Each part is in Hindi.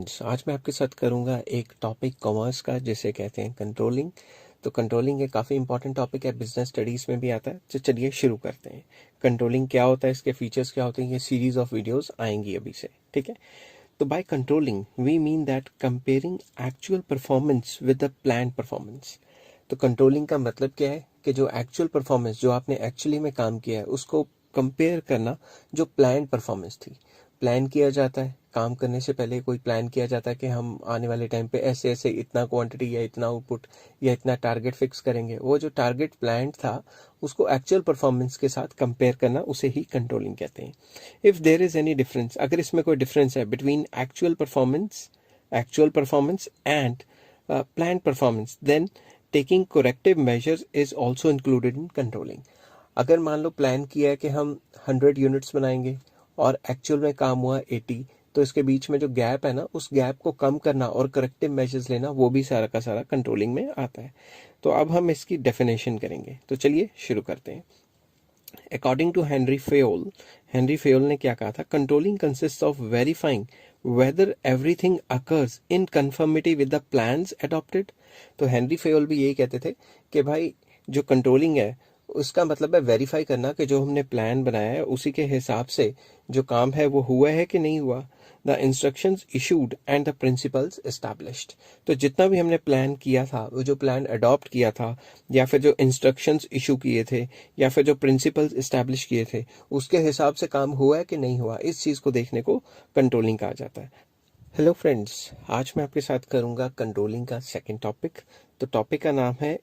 आज मैं आपके साथ करूंगा एक टॉपिक कॉमर्स का जिसे कहते हैं कंट्रोलिंग। तो कंट्रोलिंग एक काफ़ी इंपॉर्टेंट टॉपिक है, बिजनेस स्टडीज़ में भी आता है। तो चलिए शुरू करते हैं। कंट्रोलिंग क्या होता है, इसके फीचर्स क्या होते हैं, ये सीरीज ऑफ वीडियोस आएंगी अभी से, ठीक है। तो by controlling we mean that comparing actual performance with the plan performance. तो कंट्रोलिंग का मतलब क्या है कि जो एक्चुअल परफॉर्मेंस, जो आपने एक्चुअली में काम किया है, उसको कंपेयर करना जो प्लान परफॉर्मेंस थी। प्लान किया जाता है, काम करने से पहले कोई प्लान किया जाता है कि हम आने वाले टाइम पे ऐसे ऐसे इतना क्वांटिटी या इतना आउटपुट या इतना टारगेट फिक्स करेंगे। वो जो टारगेट प्लान था उसको एक्चुअल परफॉर्मेंस के साथ कंपेयर करना, उसे ही कंट्रोलिंग कहते हैं। If there is any difference, अगर इसमें कोई डिफरेंस है between actual performance and plan performance, then taking corrective measures is also included in controlling। अगर मान लो प्लान किया है कि हम 100 यूनिट्स बनाएंगे और एक्चुअल में काम हुआ 80, तो इसके बीच में जो गैप है ना, उस गैप को कम करना और करेक्टिव मेजर्स लेना, वो भी सारा का सारा कंट्रोलिंग में आता है। तो अब हम इसकी डेफिनेशन करेंगे, तो चलिए शुरू करते हैं। अकॉर्डिंग टू हेनरी फेयोल ने क्या कहा था, controlling consist of verifying whether everything occurs in conformity with the plans adopted. तो हेनरी फेयोल भी यही कहते थे कि भाई जो कंट्रोलिंग है उसका मतलब है वेरीफाई करना कि जो हमने प्लान बनाया है उसी के हिसाब से जो काम है वो हुआ है कि नहीं हुआ। The instructions issued and the principles established. तो जितना भी हमने प्लान किया था, वो जो प्लान अडॉप्ट किया था, या फिर जो इंस्ट्रक्शंस इशू किए थे, या फिर जो प्रिंसिपल्स इस्टेब्लिश किए थे, उसके हिसाब से काम हुआ है कि नहीं हुआ, इस चीज़ को देखने को कंट्रोलिंग कहा जाता है। हेलो फ्रेंड्स, आज मैं आपके साथ करूंगा कंट्रोलिंग का सेकंड टॉपिक। तो टॉपिक का नाम है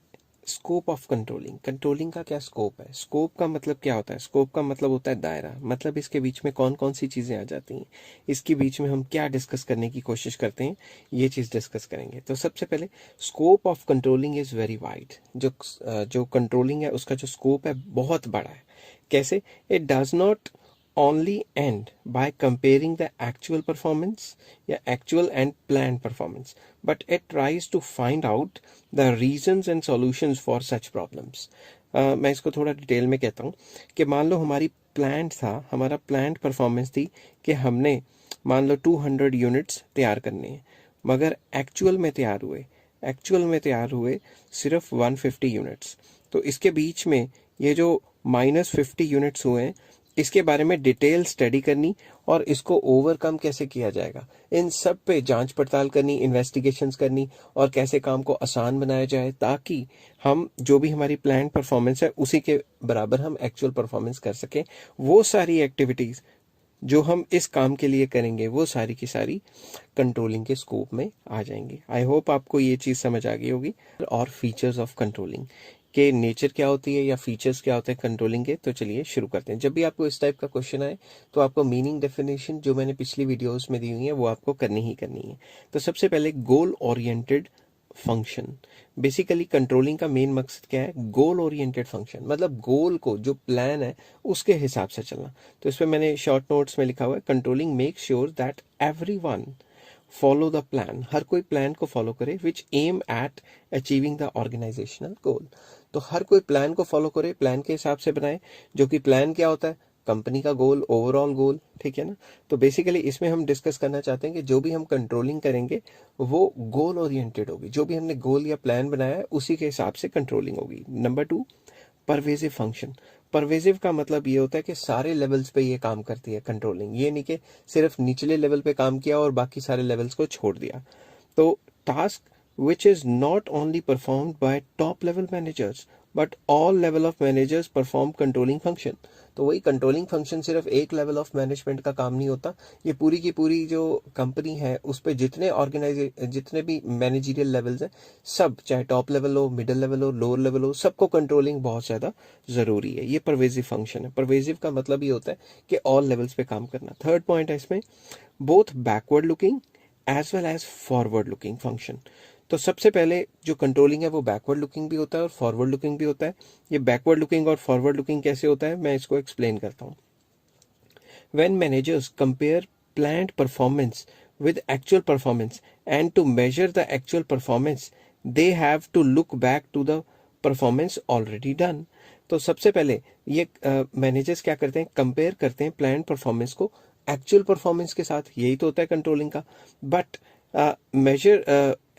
स्कोप ऑफ कंट्रोलिंग। कंट्रोलिंग का क्या स्कोप है? स्कोप का मतलब क्या होता है? स्कोप का मतलब होता है दायरा, मतलब इसके बीच में कौन कौन सी चीज़ें आ जाती हैं, इसके बीच में हम क्या डिस्कस करने की कोशिश करते हैं, ये चीज़ डिस्कस करेंगे। तो सबसे पहले scope of controlling is very wide. जो कंट्रोलिंग है उसका जो स्कोप है बहुत बड़ा है। कैसे? It does not only end by comparing the actual performance या actual and planned performance, but it tries to find out the reasons and solutions for such problems। मैं इसको थोड़ा डिटेल में कहता हूँ कि मान लो हमारा प्लान्ड परफॉर्मेंस थी कि हमने मान लो 200 यूनिट्स तैयार करने हैं, मगर एक्चुअल में तैयार हुए सिर्फ 150 यूनिट्स। तो इसके बीच में ये जो -50 यूनिट्स हुए हैं, इसके बारे में डिटेल स्टडी करनी और इसको ओवरकम कैसे किया जाएगा, इन सब पे जांच पड़ताल करनी, इन्वेस्टिगेशंस करनी, और कैसे काम को आसान बनाया जाए ताकि हम जो भी हमारी प्लान परफॉर्मेंस है उसी के बराबर हम एक्चुअल परफॉर्मेंस कर सकें। वो सारी एक्टिविटीज़ जो हम इस काम के लिए करेंगे वो सारी की सारी कंट्रोलिंग के स्कोप में आ जाएंगी। आई होप आपको ये चीज़ समझ आ गई होगी। और फीचर्स ऑफ कंट्रोलिंग के नेचर क्या होती है या फीचर्स क्या होते हैं कंट्रोलिंग के, तो चलिए शुरू करते हैं। जब भी आपको इस टाइप का क्वेश्चन आए तो आपको मीनिंग डेफिनेशन जो मैंने पिछली वीडियोस में दी हुई है वो आपको करनी ही करनी है। तो सबसे पहले goal oriented function. Basically controlling का मेन मकसद क्या है? गोल ओरिएंटेड फंक्शन, मतलब गोल को, जो प्लान है उसके हिसाब से चलना। तो इसमें मैंने शॉर्ट नोट्स में लिखा हुआ है, controlling make sure that everyone follow the plan, हर कोई प्लान को फॉलो करे, which aim at achieving the organisational goal. तो हर कोई प्लान को फॉलो करे, प्लान के हिसाब से बनाए, जो कि प्लान क्या होता है? कंपनी का गोल, ओवरऑल गोल, ठीक है ना। तो बेसिकली इसमें हम डिस्कस करना चाहते हैं कि जो भी हम कंट्रोलिंग करेंगे वो गोल ओरिएंटेड होगी, जो भी हमने गोल या प्लान बनाया है उसी के हिसाब से कंट्रोलिंग होगी। Number 2, pervasive function. परवेजिव का मतलब ये होता है कि सारे लेवल्स पे ये काम करती है कंट्रोलिंग, ये नहीं कि सिर्फ निचले लेवल पे काम किया और बाकी सारे लेवल्स को छोड़ दिया। तो task which is not only performed by top level managers but all level of managers perform controlling function। तो वही कंट्रोलिंग फंक्शन सिर्फ एक लेवल ऑफ मैनेजमेंट का काम नहीं होता, ये पूरी की पूरी जो कंपनी है उस पे जितने भी मैनेजरियल लेवल्स हैं, सब, चाहे टॉप लेवल हो, मिडिल लेवल हो, लोअर लेवल हो, सबको कंट्रोलिंग बहुत ज़्यादा ज़रूरी है। ये परवेजिव फंक्शन है। परवेजिव का मतलब ये होता है कि ऑल लेवल्स पे काम करना। थर्ड पॉइंट है इसमें, both backward looking as well as forward looking function. तो सबसे पहले जो कंट्रोलिंग है वो बैकवर्ड लुकिंग भी होता है और फॉरवर्ड लुकिंग भी होता है। ये बैकवर्ड लुकिंग और फॉरवर्ड लुकिंग कैसे होता है, मैं इसको एक्सप्लेन करता हूँ। When managers compare planned performance with actual performance and to measure the actual performance they have to look back to the performance already done। तो सबसे पहले ये मैनेजर्स क्या करते हैं, कंपेयर करते हैं प्लान परफॉर्मेंस को एक्चुअल परफॉर्मेंस के साथ, यही तो होता है कंट्रोलिंग का। But measure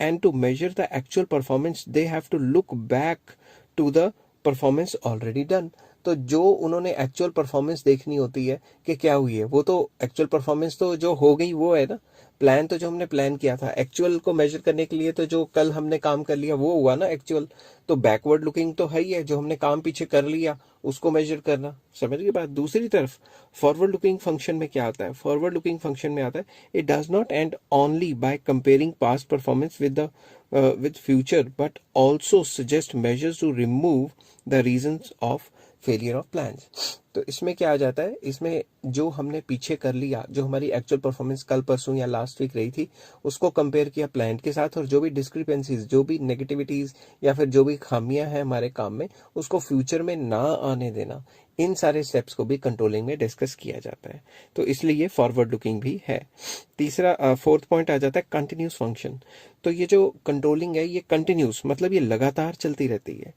and to measure the actual performance they have to look back to the performance already done। तो जो उन्होंने एक्चुअल परफॉर्मेंस देखनी होती है कि क्या हुई है, वो तो एक्चुअल परफॉर्मेंस तो जो हो गई वो है ना, प्लान तो जो हमने प्लान किया था, एक्चुअल को मेजर करने के लिए तो जो कल हमने काम कर लिया वो हुआ ना एक्चुअल। तो बैकवर्ड लुकिंग तो है ही है, जो हमने काम पीछे कर लिया उसको मेजर करना, समझ गए बात। दूसरी तरफ फॉरवर्ड लुकिंग फंक्शन में क्या आता है, फॉरवर्ड लुकिंग फंक्शन में आता है it does not and only by comparing past performance with future but also suggest measures to remove the reasons of failure of plans। तो इसमें क्या आ जाता है, इसमें जो हमने पीछे कर लिया, जो हमारी एक्चुअल परफॉर्मेंस कल परसों या लास्ट वीक रही थी, उसको कंपेयर किया प्लान के साथ, और जो भी डिस्क्रिपेंसीज, जो भी नेगेटिविटीज या फिर जो भी खामियां हैं हमारे काम में, उसको फ्यूचर में ना आने देना। इन सारे स्टेप्स को भी कंट्रोलिंग में डिस्कस किया जाता है, तो इसलिए ये फॉरवर्ड लुकिंग भी है। तीसरा फोर्थ पॉइंट आ जाता है कंटिन्यूस फंक्शन। तो ये जो कंट्रोलिंग है ये कंटिन्यूस मतलब ये लगातार चलती रहती है।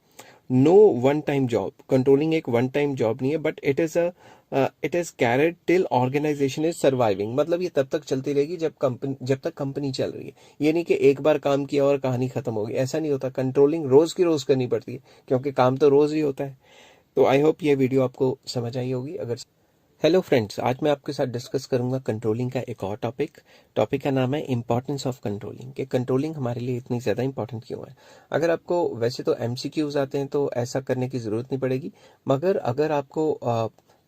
No one time job, controlling एक वन टाइम जॉब नहीं है, but it is carried till organisation is surviving. मतलब ये तब तक चलती रहेगी जब तक कंपनी चल रही है। ये नहीं कि एक बार काम किया और कहानी खत्म हो गई, ऐसा नहीं होता। कंट्रोलिंग रोज की रोज करनी पड़ती है, क्योंकि काम तो रोज ही होता है। तो आई होप ये वीडियो आपको समझ आई होगी। अगर हेलो फ्रेंड्स, आज मैं आपके साथ डिस्कस करूंगा कंट्रोलिंग का एक और टॉपिक का नाम है इंपॉर्टेंस ऑफ कंट्रोलिंग। कि कंट्रोलिंग हमारे लिए इतनी ज़्यादा इंपॉर्टेंट क्यों है। अगर आपको वैसे तो एमसीक्यूज आते हैं तो ऐसा करने की ज़रूरत नहीं पड़ेगी, मगर अगर आपको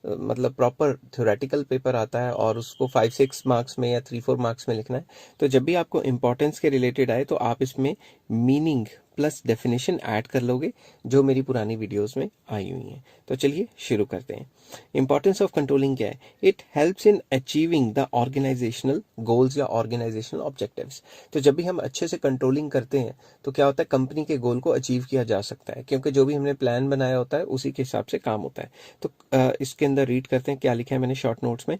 मतलब प्रॉपर थ्योरेटिकल पेपर आता है और उसको 5-6 मार्क्स में या 3-4 मार्क्स में लिखना है, तो जब भी आपको इंपॉर्टेंस के रिलेटेड आए तो आप इसमें मीनिंग प्लस डेफिनेशन ऐड कर लोगे, जो मेरी पुरानी वीडियोस में आई हुई हैं। तो चलिए शुरू करते हैं। इंपॉर्टेंस ऑफ कंट्रोलिंग क्या है? It helps in achieving the organisational goals या ऑर्गेनाइजेशनल ऑब्जेक्टिव्स। तो जब भी हम अच्छे से कंट्रोलिंग करते हैं तो क्या होता है, कंपनी के गोल को अचीव किया जा सकता है, क्योंकि जो भी हमने प्लान बनाया होता है उसी के हिसाब से काम होता है। तो इसके अंदर रीड करते हैं क्या लिखा है मैंने शॉर्ट नोट्स में।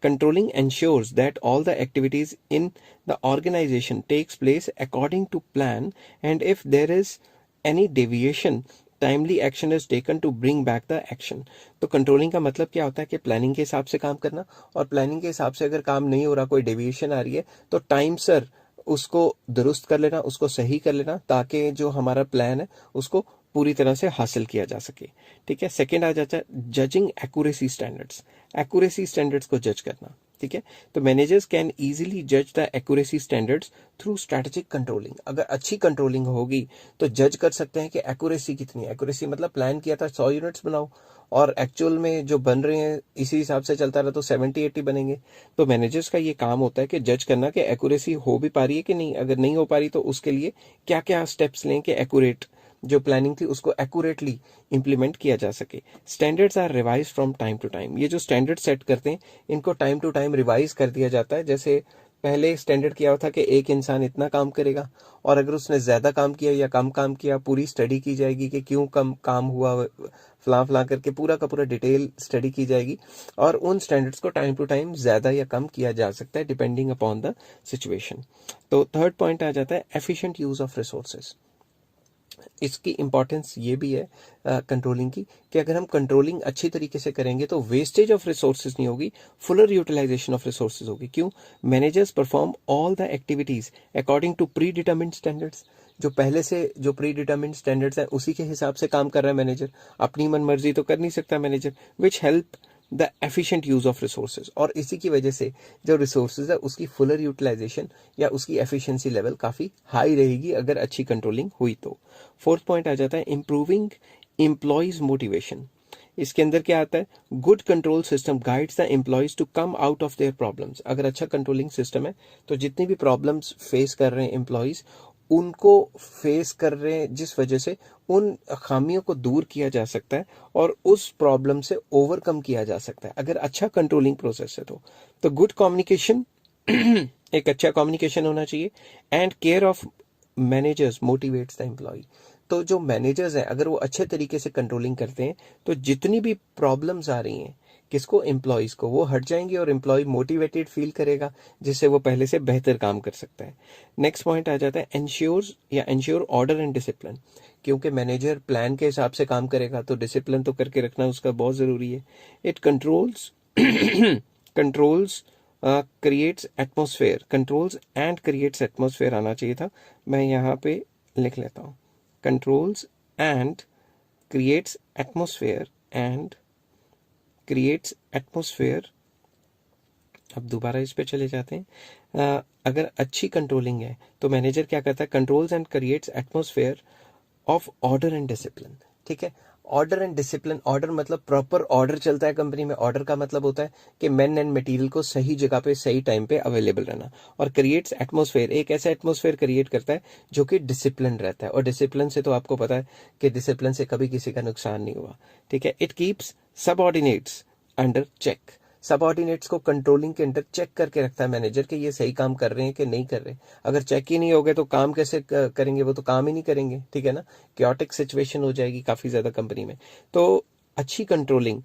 Controlling ensures that all the activities in the organization takes place according to plan, and if there is any deviation timely action is taken to bring back the action. तो कंट्रोलिंग का मतलब क्या होता है कि प्लानिंग के हिसाब से काम करना, और प्लानिंग के हिसाब से अगर काम नहीं हो रहा, कोई डेविएशन आ रही है, तो टाइम सर उसको दुरुस्त कर लेना, उसको सही कर लेना, ताकि जो हमारा प्लान है उसको पूरी तरह से हासिल किया जा सके। ठीक है। सेकेंड आ जाता है judging accuracy standards. Accuracy standards को जज करना। ठीक है। तो मैनेजर्स कैन इजीली जज the accuracy standards through strategic controlling. अगर अच्छी कंट्रोलिंग होगी तो जज कर सकते हैं कि एक्यूरेसी कितनी है। एक्यूरेसी मतलब प्लान किया था 100 यूनिट्स बनाओ और एक्चुअल में जो बन रहे हैं इसी हिसाब से चलता रहा तो 70-80 बनेंगे। तो मैनेजर्स का ये काम होता है कि जज करना कि एक्यूरेसी हो भी पा रही है कि नहीं। अगर नहीं हो पा रही तो उसके लिए क्या क्या स्टेप्स लें कि एक्यूरेट जो प्लानिंग थी उसको एक्यूरेटली इंप्लीमेंट किया जा सके। Standards are revise from time to time. ये जो स्टैंडर्ड सेट करते हैं इनको टाइम टू टाइम रिवाइज कर दिया जाता है। जैसे पहले स्टैंडर्ड किया था कि एक इंसान इतना काम करेगा, और अगर उसने ज्यादा काम किया या कम काम किया, पूरी स्टडी की जाएगी कि क्यों कम काम हुआ, फला करके पूरा का पूरा डिटेल स्टडी की जाएगी, और उन स्टैंडर्ड्स को टाइम टू टाइम ज्यादा या कम किया जा सकता है डिपेंडिंग अपॉन द सिचुएशन। तो थर्ड पॉइंट आ जाता है एफिशिएंट यूज ऑफ रिसोर्सेज। इसकी इंपॉर्टेंस ये भी है कंट्रोलिंग की कि अगर हम कंट्रोलिंग अच्छी तरीके से करेंगे तो वेस्टेज ऑफ रिसोर्सेज नहीं होगी, फुलर यूटिलाइजेशन ऑफ रिसोर्सेज होगी। क्यों? Managers perform all the activities according to predetermined standards. जो पहले से जो प्री डिटरमिन्ड स्टैंडर्ड्स है उसी के हिसाब से काम कर रहा है मैनेजर। अपनी मन मर्जी तो कर नहीं सकता manager, which help the efficient use of resources. और इसी की वजह से जो रिसोर्सेज है उसकी फुलर यूटिलाइजेशन या उसकी एफिशिएंसी लेवल काफी हाई रहेगी अगर अच्छी कंट्रोलिंग हुई तो। फोर्थ पॉइंट आ जाता है इंप्रूविंग एम्प्लॉयज मोटिवेशन। इसके अंदर क्या आता है, good control system guides the employees to come out of their problems. अगर अच्छा कंट्रोलिंग सिस्टम है तो जितनी भी प्रॉब्लम्स फेस कर रहे हैं एम्प्लॉयज, उनको फेस कर रहे हैं जिस वजह से उन खामियों को दूर किया जा सकता है और उस प्रॉब्लम से ओवरकम किया जा सकता है अगर अच्छा कंट्रोलिंग प्रोसेस है तो गुड कम्युनिकेशन एक अच्छा कम्युनिकेशन होना चाहिए, and care of managers motivates the employee. तो जो मैनेजर्स हैं अगर वो अच्छे तरीके से कंट्रोलिंग करते हैं तो जितनी भी प्रॉब्लम्स आ रही हैं किसको, एम्प्लॉयज को, वो हट जाएंगे और एम्प्लॉय मोटिवेटेड फील करेगा, जिससे वो पहले से बेहतर काम कर सकता है। नेक्स्ट पॉइंट आ जाता है एंश्योर ऑर्डर एंड डिसिप्लिन। क्योंकि मैनेजर प्लान के हिसाब से काम करेगा तो डिसिप्लिन तो करके रखना उसका बहुत जरूरी है। It controls controls creates atmosphere, controls and creates atmosphere आना चाहिए था, मैं यहाँ पे लिख लेता हूँ controls and creates atmosphere and creates atmosphere. अब दोबारा इस पे चले जाते हैं। अगर अच्छी कंट्रोलिंग है तो मैनेजर क्या करता है, controls and creates atmosphere of order and discipline. ठीक है, ऑर्डर एंड डिसिप्लिन, ऑर्डर मतलब प्रॉपर ऑर्डर चलता है कंपनी में। ऑर्डर का मतलब होता है कि मैन एंड मटेरियल को सही जगह पे सही टाइम पे अवेलेबल रहना। और क्रिएट्स एटमोसफेयर, एक ऐसा एटमोसफेयर क्रिएट करता है जो कि डिसिप्लिन रहता है। और डिसिप्लिन से तो आपको पता है कि डिसिप्लिन से कभी किसी का नुकसान नहीं हुआ। ठीक है, it keeps subordinates under check, subordinates को कंट्रोलिंग के अंडर चेक करके रखता है मैनेजर कि ये सही काम कर रहे हैं कि नहीं कर रहे। अगर चेक ही नहीं होगे तो काम कैसे करेंगे, वो तो काम ही नहीं करेंगे। ठीक है ना, क्योटिक सिचुएशन हो जाएगी काफी ज्यादा कंपनी में। तो अच्छी कंट्रोलिंग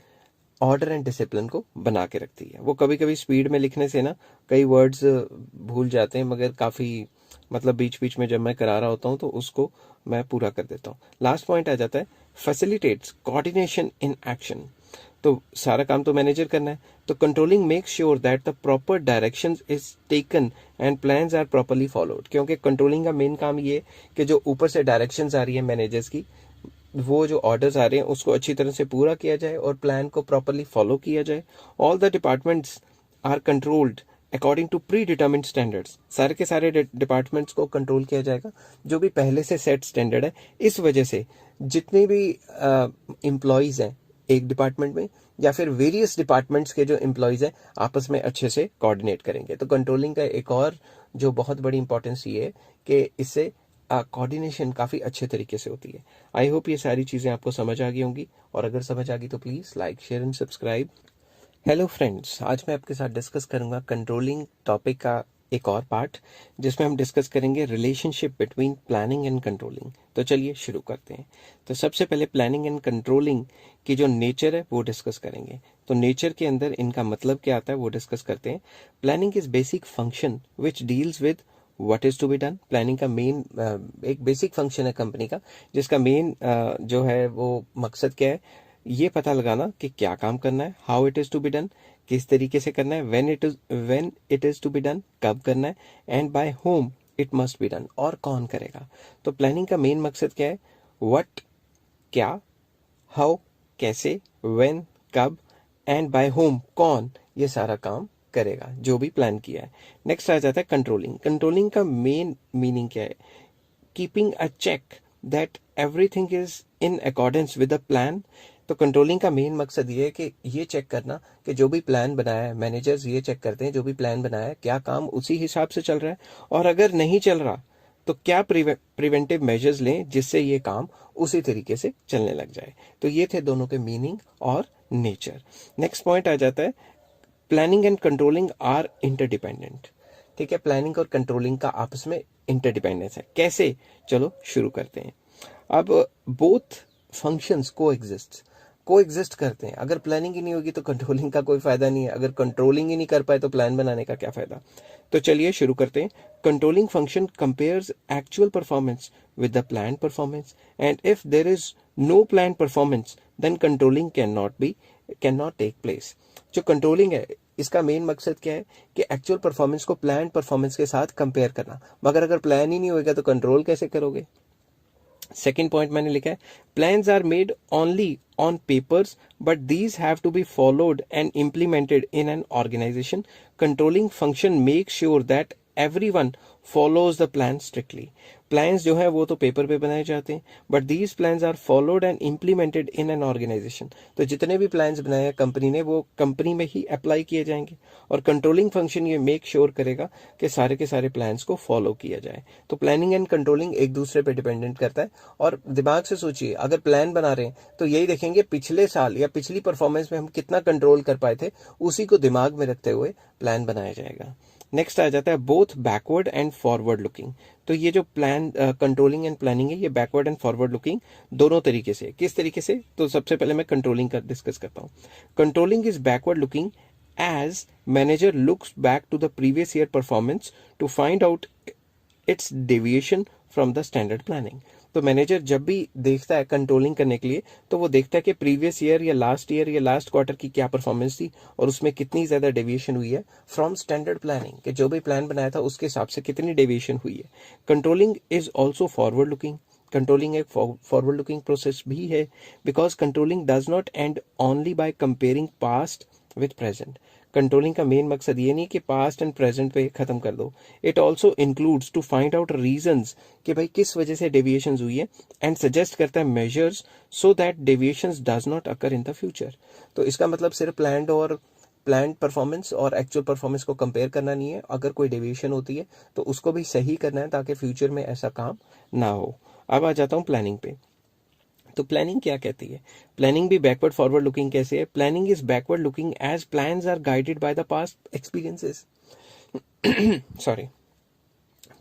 ऑर्डर एंड डिसिप्लिन को बना के रखती है। वो कभी कभी स्पीड में लिखने से ना कई वर्ड्स भूल जाते हैं, मगर काफी मतलब बीच बीच में जब मैं करा रहा होता हूँ तो उसको मैं पूरा कर देता हूँ। लास्ट पॉइंट आ जाता है फैसिलिटेट्स कोऑर्डिनेशन इन एक्शन। तो सारा काम तो मैनेजर करना है, तो controlling make sure that the proper direction is taken and plans are properly followed. क्योंकि कंट्रोलिंग का मेन काम ये कि जो ऊपर से डायरेक्शंस आ रही है मैनेजर्स की, वो जो ऑर्डर्स आ रहे हैं उसको अच्छी तरह से पूरा किया जाए और प्लान को प्रॉपरली फॉलो किया जाए। All the departments are controlled according to predetermined standards. सारे के सारे डिपार्टमेंट्स को कंट्रोल किया जाएगा जो भी पहले से सेट स्टैंडर्ड है। इस वजह से जितने भी एम्प्लॉयज हैं एक डिपार्टमेंट में या फिर वेरियस डिपार्टमेंट्स के जो एम्प्लॉयज हैं आपस में अच्छे से कोऑर्डिनेट करेंगे। तो कंट्रोलिंग का एक और जो बहुत बड़ी इंपॉर्टेंस ये है कि इससे कोऑर्डिनेशन काफ़ी अच्छे तरीके से होती है। आई होप ये सारी चीज़ें आपको समझ आ गई होंगी, और अगर समझ आ गई तो please like share and subscribe. Hello friends, आज मैं आपके साथ डिस्कस करूंगा कंट्रोलिंग टॉपिक का एक और पार्ट, जिसमें हम डिस्कस करेंगे relationship between planning and controlling. तो चलिए शुरू करते हैं। तो सबसे पहले प्लानिंग एंड कंट्रोलिंग की जो नेचर है वो डिस्कस करेंगे। तो नेचर के अंदर इनका मतलब क्या आता है वो डिस्कस करते हैं। Planning is basic function which deals with what is to be done. Planning का मेन एक बेसिक फंक्शन है कंपनी का, जिसका मेन जो है वो मकसद क्या है, ये पता लगाना कि क्या काम करना है, how it is to be done, किस तरीके से करना है, when it is to be done, कब करना है, and by whom it must be done, और कौन करेगा। तो प्लानिंग का मेन मकसद क्या है, व्हाट क्या, हाउ कैसे, व्हेन कब, एंड बाय होम कौन ये सारा काम करेगा जो भी प्लान किया है। नेक्स्ट आ जाता है कंट्रोलिंग। कंट्रोलिंग का मेन मीनिंग क्या है, keeping a check that everything is in accordance with the plan. तो कंट्रोलिंग का मेन मकसद ये है कि ये चेक करना कि जो भी प्लान बनाया है, मैनेजर्स ये चेक करते हैं जो भी प्लान बनाया है क्या काम उसी हिसाब से चल रहा है, और अगर नहीं चल रहा तो क्या प्रिवेंटिव मेजर्स लें जिससे ये काम उसी तरीके से चलने लग जाए। तो ये थे दोनों के मीनिंग और नेचर। नेक्स्ट पॉइंट आ जाता है planning and controlling are interdependent. ठीक है, प्लानिंग और कंट्रोलिंग का आपस में इंटरडिपेंडेंस है। कैसे, चलो शुरू करते हैं। अब बोथ फंक्शंस को एग्जिस्ट करते हैं। अगर प्लानिंग ही नहीं होगी तो कंट्रोलिंग का कोई फायदा नहीं है, अगर कंट्रोलिंग ही नहीं कर पाए तो प्लान बनाने का क्या फायदा। तो चलिए शुरू करते हैं। Controlling function compares actual performance with the plan performance, and if there is no plan performance then controlling can not take place. जो कंट्रोलिंग है इसका मेन मकसद क्या है कि एक्चुअल परफॉर्मेंस को प्लान परफॉर्मेंस के साथ कंपेयर करना, मगर अगर प्लान ही नहीं होगा तो कंट्रोल कैसे करोगे। सेकेंड पॉइंट मैंने लिखा है plans are made only on papers but these have to be followed and implemented in an organisation. Controlling function make sure that everyone follows the plan strictly. Plans जो है वो तो पेपर पे बनाए जाते हैं, but these plans are followed and implemented in an organisation. तो जितने भी प्लान्स बनाए हैं कंपनी ने वो कंपनी में ही अप्लाई किए जाएंगे, और कंट्रोलिंग फंक्शन ये मेक श्योर करेगा कि सारे के सारे प्लान्स को फॉलो किया जाए। तो प्लानिंग एंड कंट्रोलिंग एक दूसरे पे डिपेंडेंट करता है। और दिमाग से सोचिए, अगर प्लान बना रहे हैं तो यही देखेंगे पिछले साल या पिछली परफॉर्मेंस में हम कितना कंट्रोल कर पाए थे, उसी को दिमाग में रखते हुए प्लान बनाया जाएगा। नेक्स्ट आ जाता है both backward and forward looking. तो ये जो प्लान कंट्रोलिंग एंड प्लानिंग है ये बैकवर्ड एंड फॉरवर्ड लुकिंग दोनों तरीके से। किस तरीके से, तो सबसे पहले मैं कंट्रोलिंग का डिस्कस करता हूँ। Controlling is backward looking as manager looks back to the previous year performance to find out its deviation from the standard planning. तो मैनेजर जब भी देखता है कंट्रोलिंग करने के लिए, तो वो देखता है कि प्रीवियस ईयर या लास्ट क्वार्टर की क्या परफॉर्मेंस थी और उसमें कितनी ज्यादा डेविएशन हुई है फ्रॉम स्टैंडर्ड प्लानिंग, कि जो भी प्लान बनाया था उसके हिसाब से कितनी डेविएशन हुई है। Controlling is also forward looking. Controlling एक फॉरवर्ड लुकिंग प्रोसेस भी है, because controlling does not and only by comparing past with present. Controlling का मेन मकसद ये नहीं कि पास्ट एंड प्रेजेंट पे खत्म कर दो, it also includes to find out reasons कि भाई किस वजह से डेविएशंस हुई है, एंड सजेस्ट करता है measures so that deviations does not occur in the future. तो इसका मतलब सिर्फ प्लान्ड परफॉर्मेंस और एक्चुअल परफॉर्मेंस को कंपेयर करना नहीं है, अगर कोई डेविएशन होती है तो उसको भी सही करना है ताकि फ्यूचर में ऐसा काम ना हो। अब आ जाता हूँ प्लानिंग पे। तो प्लानिंग क्या कहती है? प्लानिंग भी बैकवर्ड फॉरवर्ड लुकिंग कैसे है? Planning is backward looking as plans are guided by the past experiences. Sorry,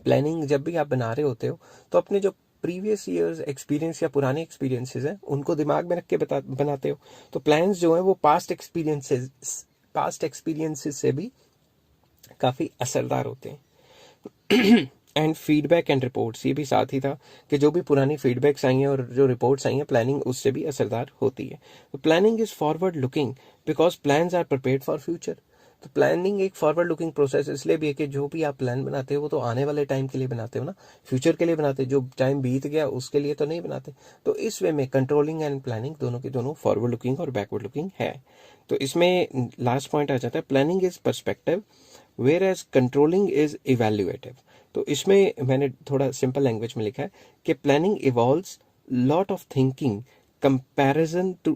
planning जब भी आप बना रहे होते हो तो अपने जो प्रीवियस ईयर्स एक्सपीरियंस या पुराने एक्सपीरियंसेस हैं उनको दिमाग में रख के बनाते हो। तो प्लान्स जो है वो पास्ट एक्सपीरियंसेस से भी काफी असरदार होते हैं। एंड फीडबैक एंड रिपोर्ट्स, ये भी साथ ही था कि जो भी पुरानी फीडबैक्स आई हैं और जो रिपोर्ट्स आई हैं, प्लानिंग उससे भी असरदार होती है। तो planning is forward looking because plans are prepared for future. तो प्लानिंग एक फॉरवर्ड लुकिंग प्रोसेस इसलिए भी है कि जो भी आप प्लान बनाते हो वो तो आने वाले टाइम के लिए बनाते हो ना, फ्यूचर के लिए बनाते हो, जो टाइम बीत गया उसके लिए तो नहीं बनाते। तो इस वे में कंट्रोलिंग एंड प्लानिंग दोनों की दोनों फॉरवर्ड लुकिंग और बैकवर्ड लुकिंग है। तो इसमें लास्ट पॉइंट आ जाता है, planning is perspective whereas controlling is evaluative. तो इसमें मैंने थोड़ा सिंपल लैंग्वेज में लिखा है कि planning evolves lot of thinking comparison to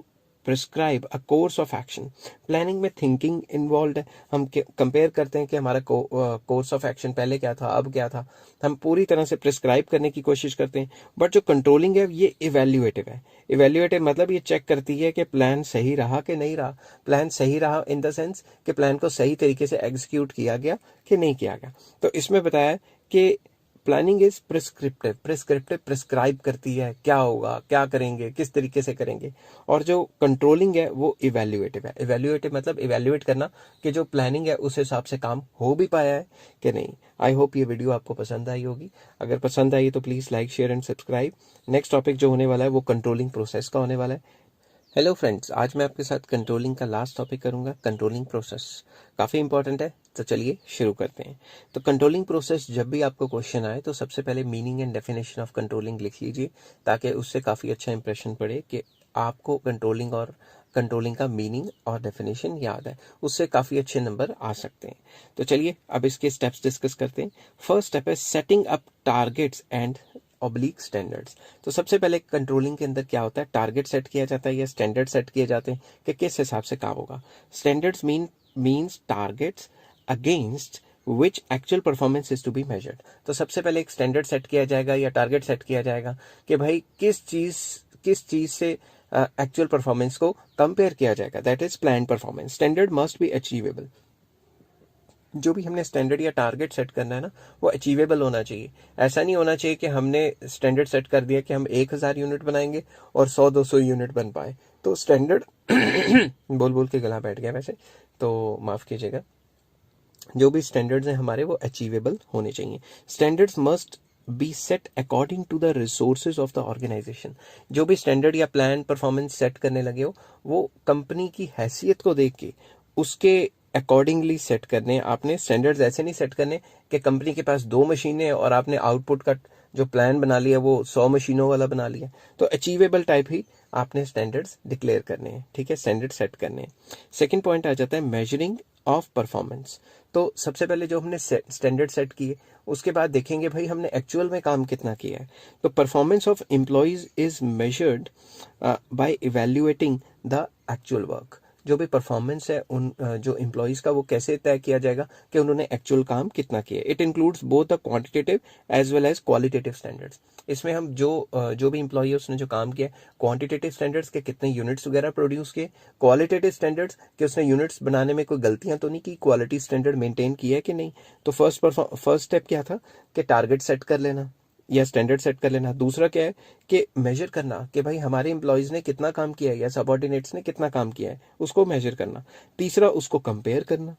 prescribe a course of action. Planning में थिंकिंग इन्वॉल्व है, हम कंपेयर करते हैं कि हमारा कोर्स ऑफ एक्शन पहले क्या था अब क्या था, हम पूरी तरह से प्रिस्क्राइब करने की कोशिश करते हैं। बट जो कंट्रोलिंग है ये इवेल्युएटिव है। इवेल्युएटिव मतलब ये चेक करती है कि प्लान सही रहा कि नहीं रहा। प्लान सही रहा इन द सेंस कि प्लान को सही तरीके से एग्जीक्यूट किया गया कि नहीं किया गया। तो इसमें बताया कि प्लानिंग इज प्रिस्क्रिप्टिव प्रिस्क्राइब करती है क्या होगा, क्या करेंगे, किस तरीके से करेंगे। और जो कंट्रोलिंग है वो इवेल्युएटिव है। इवेल्युएटिव मतलब इवेल्युएट करना कि जो प्लानिंग है उस हिसाब से काम हो भी पाया है कि नहीं। आई होप ये वीडियो आपको पसंद आई होगी। अगर पसंद आई तो please like share and subscribe. Next topic जो होने वाला है वो कंट्रोलिंग प्रोसेस का होने वाला है। हेलो फ्रेंड्स, आज मैं आपके साथ कंट्रोलिंग का लास्ट टॉपिक करूंगा, कंट्रोलिंग प्रोसेस। काफ़ी इंपॉर्टेंट है, तो चलिए शुरू करते हैं। तो कंट्रोलिंग प्रोसेस, जब भी आपको क्वेश्चन आए तो सबसे पहले meaning and definition of controlling लिख लीजिए, ताकि उससे काफ़ी अच्छा इंप्रेशन पड़े कि आपको कंट्रोलिंग का मीनिंग और डेफिनेशन याद है। उससे काफ़ी अच्छे नंबर आ सकते हैं। तो चलिए अब इसके स्टेप्स डिस्कस करते हैं। फर्स्ट स्टेप है setting up targets and oblique standards. तो सबसे पहले कंट्रोलिंग के अंदर क्या होता है, टारगेट सेट किया जाता है या स्टैंडर्ड सेट किए जाते हैं कि किस हिसाब से काम होगा। Standards means targets against which actual performance is to be measured. तो सबसे पहले एक स्टैंडर्ड सेट किया जाएगा या टारगेट सेट किया जाएगा कि भाई किस चीज से एक्चुअल परफॉर्मेंस को कंपेयर किया जाएगा, that is plan performance. Standard must be achievable. जो भी हमने स्टैंडर्ड या टारगेट सेट करना है ना, वो अचीवेबल होना चाहिए। ऐसा नहीं होना चाहिए कि हमने स्टैंडर्ड सेट कर दिया कि हम 1000 यूनिट बनाएंगे और 100-200 यूनिट बन पाए। तो स्टैंडर्ड बोल बोल के गला बैठ गया वैसे, तो माफ कीजिएगा। जो भी स्टैंडर्ड्स हैं हमारे वो अचीवेबल होने चाहिए। Standards must be set according to the resources of the organisation. जो भी स्टैंडर्ड या प्लान परफॉर्मेंस सेट करने लगे हो वो कंपनी की हैसियत को देख के उसके अकॉर्डिंगली सेट करने। आपने स्टैंडर्ड्स ऐसे नहीं सेट करने कि कंपनी के पास 2 मशीनें और आपने आउटपुट का जो प्लान बना लिया वो 100 मशीनों वाला बना लिया। तो अचीवेबल टाइप ही आपने स्टैंडर्ड्स डिक्लेयर करने हैं, ठीक है, स्टैंडर्ड सेट करने हैं। सेकेंड पॉइंट आ जाता है मेजरिंग ऑफ परफॉर्मेंस। तो सबसे पहले जो हमने स्टैंडर्ड सेट किए उसके बाद देखेंगे भाई हमने एक्चुअल में काम कितना किया है। तो performance of employees is measured by evaluating the actual work. जो भी परफॉर्मेंस है उन जो एम्प्लॉयज का वो कैसे तय किया जाएगा कि उन्होंने एक्चुअल काम कितना किया। It includes both the quantitative as well as qualitative standards. इसमें हम जो भी एम्प्लॉय है उसने जो काम किया, क्वांटिटेटिव स्टैंडर्ड्स के कितने यूनिट्स वगैरह प्रोड्यूस किए, क्वालिटेटिव स्टैंडर्ड्स कि उसने यूनिट्स बनाने में कोई गलतियां तो नहीं की, क्वालिटी स्टैंडर्ड मेंटेन किया है कि नहीं। तो फर्स्ट स्टेप क्या था कि टारगेट सेट कर लेना या स्टैंडर्ड सेट कर लेना। दूसरा क्या है कि मेजर करना कि भाई हमारे एम्प्लॉयज ने कितना काम किया है या सबऑर्डिनेट्स ने कितना काम किया है, उसको मेजर करना। तीसरा उसको कंपेयर करना।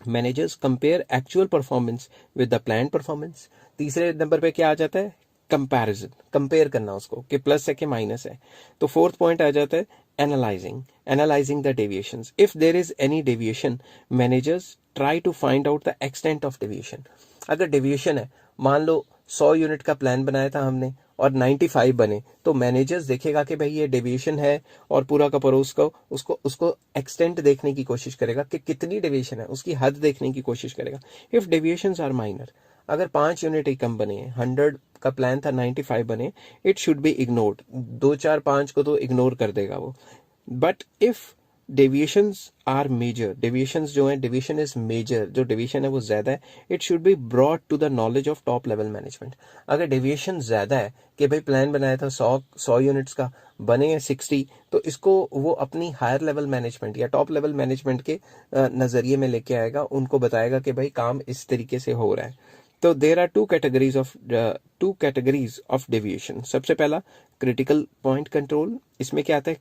Managers compare actual performance with the plan performance. तीसरे नंबर पे क्या आ जाता है, कंपैरिजन, कंपेयर करना उसको कि प्लस है कि माइनस है। तो फोर्थ पॉइंट आ जाता है analysing the deviations. If there is any deviation, managers try to find out the extent of deviation. अगर डेविएशन है, मान लो 100 यूनिट का प्लान बनाया था हमने और 95 बने, तो मैनेजर्स देखेगा कि भाई ये डेविएशन है और पूरा का पूरा उसको एक्सटेंट देखने की कोशिश करेगा कि कितनी डेविएशन है, उसकी हद देखने की कोशिश करेगा। इफ डेविएशंस आर माइनर, अगर 5 यूनिट ही कम बने, 100 का प्लान था 95 बने, इट शुड बी इग्नोर्ड। 2 4 5 को तो इग्नोर कर देगा वो। But if deviations are major, deviations जो है, डेविएशन इज मेजर, जो डेविएशन है वो ज्यादा है, it should be brought to the knowledge of top level management. अगर डेविएशन ज्यादा है कि भाई प्लान बनाया था 100 यूनिट्स का, बने हैं 60, तो इसको वो अपनी हायर लेवल मैनेजमेंट या टॉप लेवल मैनेजमेंट के नजरिए में लेके आएगा, उनको बताएगा कि भाई काम इस तरीके से हो रहा है। तो there are two categories of deviation. सबसे पहला क्रिटिकल पॉइंट कंट्रोल। इसमें क्या आता है,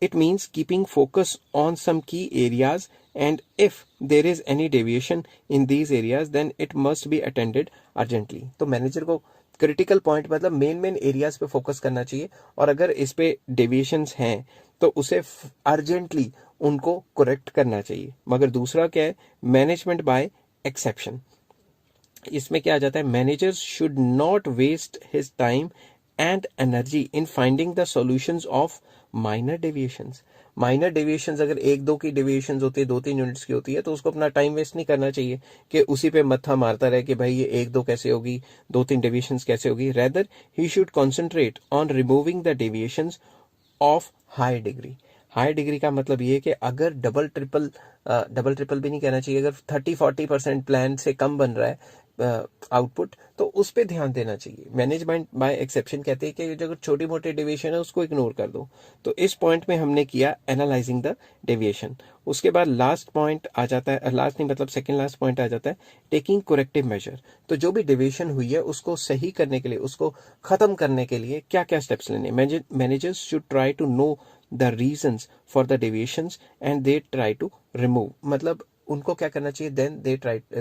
it means keeping focus on some key areas, and if there is any deviation in these areas then it must be attended urgently। तो मैनेजर को क्रिटिकल पॉइंट मतलब मेन एरियाज पे फोकस करना चाहिए, और अगर इस पे डेविएशंस हैं तो उसे अर्जेंटली उनको करेक्ट करना चाहिए। मगर दूसरा क्या है, मैनेजमेंट बाय एक्सेप्शन। इसमें क्या आ जाता है, managers should not waste his time and energy in finding the solutions of minor deviations. Minor deviations अगर 1-2 की डेविएशंस होती है, 2-3 यूनिट्स की होती है, तो उसको अपना टाइम वेस्ट नहीं करना चाहिए कि उसी पे मत्था मारता रहे कि भाई ये 1-2 कैसे होगी, 2-3 डेविएशंस कैसे होगी। Rather he should concentrate on removing the deviations of high degree. High degree का मतलब ये है कि अगर डबल ट्रिपल भी नहीं कहना चाहिए, अगर 30-40% प्लान से कम बन रहा है आउटपुट, तो उस पर ध्यान देना चाहिए। मैनेजमेंट बाय एक्सेप्शन कहते हैं कि जो छोटी मोटी डेविएशन है उसको इग्नोर कर दो। तो इस पॉइंट में हमने किया एनालाइजिंग द डेविएशन। उसके बाद लास्ट पॉइंट आ जाता है, लास्ट नहीं मतलब सेकंड लास्ट पॉइंट आ जाता है, टेकिंग करेक्टिव मेजर। तो जो भी डेविएशन हुई है उसको सही करने के लिए, उसको खत्म करने के लिए क्या क्या स्टेप्स लेने। Managers should try to know the reasons for the deviations and they try to remove, मतलब उनको क्या करना चाहिए, then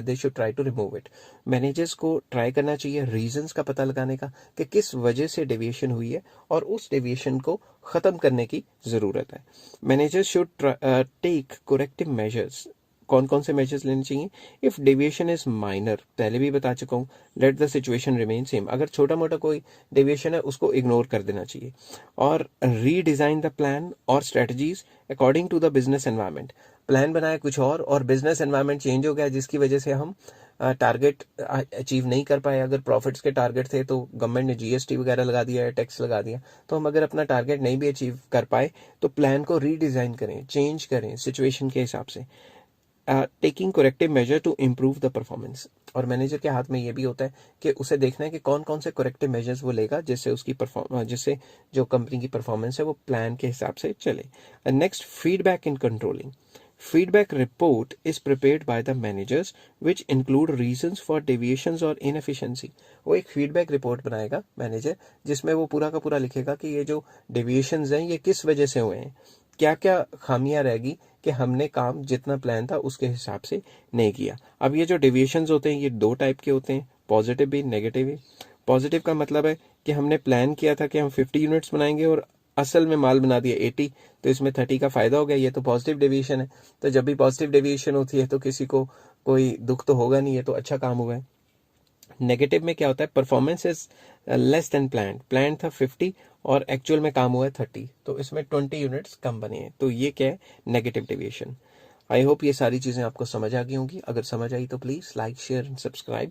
they should try to remove it. Managers को ट्राई करना चाहिए रीजंस का पता लगाने का कि किस वजह से डेविएशन हुई है और उस डेविएशन को खत्म करने की जरूरत है। Managers should take corrective measures. कौन कौन से मेजर्स लेने चाहिए, इफ डेविएशन इज माइनर, पहले भी बता चुका हूँ, let the situation remain same. अगर छोटा मोटा कोई डेविएशन है उसको इग्नोर कर देना चाहिए। और रीडिजाइन द प्लान और strategies according to the business environment. Plan बनाया कुछ और बिजनेस एनवायरनमेंट चेंज हो गया, जिसकी वजह से हम टारगेट अचीव नहीं कर पाए। अगर प्रॉफिट्स के टारगेट थे तो गवर्नमेंट ने जीएसटी वगैरह लगा दिया है, टैक्स लगा दिया, तो हम अगर अपना टारगेट नहीं भी अचीव कर पाए तो प्लान को रीडिजाइन करें, चेंज करें सिचुएशन के हिसाब से। Taking corrective measure to improve the performance. और मैनेजर के हाथ में ये भी होता है कि उसे देखना है कि कौन कौन से करेक्टिव मेजर्स वो लेगा जिससे जो कंपनी की परफॉर्मेंस है वो प्लान के हिसाब से चले। Next, feedback in controlling. Feedback report is prepared by the managers which include reasons for deviations or inefficiency। वो एक फीडबैक रिपोर्ट बनाएगा मैनेजर, जिसमें वो पूरा का पूरा लिखेगा कि ये जो डेविएशंस हैं ये किस वजह से हुए हैं, क्या क्या खामियां रहेगी कि हमने काम जितना प्लान था उसके हिसाब से नहीं किया। अब ये जो डेविएशंस होते हैं ये 2 टाइप के होते हैं, पॉजिटिव भी नेगेटिव भी। पॉजिटिव का मतलब है कि हमने प्लान किया था कि हम 50 यूनिट्स बनाएंगे और असल में माल बना दिया 80, तो इसमें 30 का फायदा हो गया, ये तो पॉजिटिव डेविएशन है। तो जब भी पॉजिटिव डेविएशन होती है तो किसी को कोई दुख तो होगा नहीं, है तो अच्छा काम हुआ है। नेगेटिव में क्या होता है, performance is less than plan था 50 और एक्चुअल में काम हुआ है 30, तो इसमें 20 यूनिट्स कम बने हैं, तो ये क्या है, नेगेटिव डेविएशन। आई होप ये सारी चीजें आपको समझ आ गई होंगी। अगर समझ आई तो please like, share and subscribe.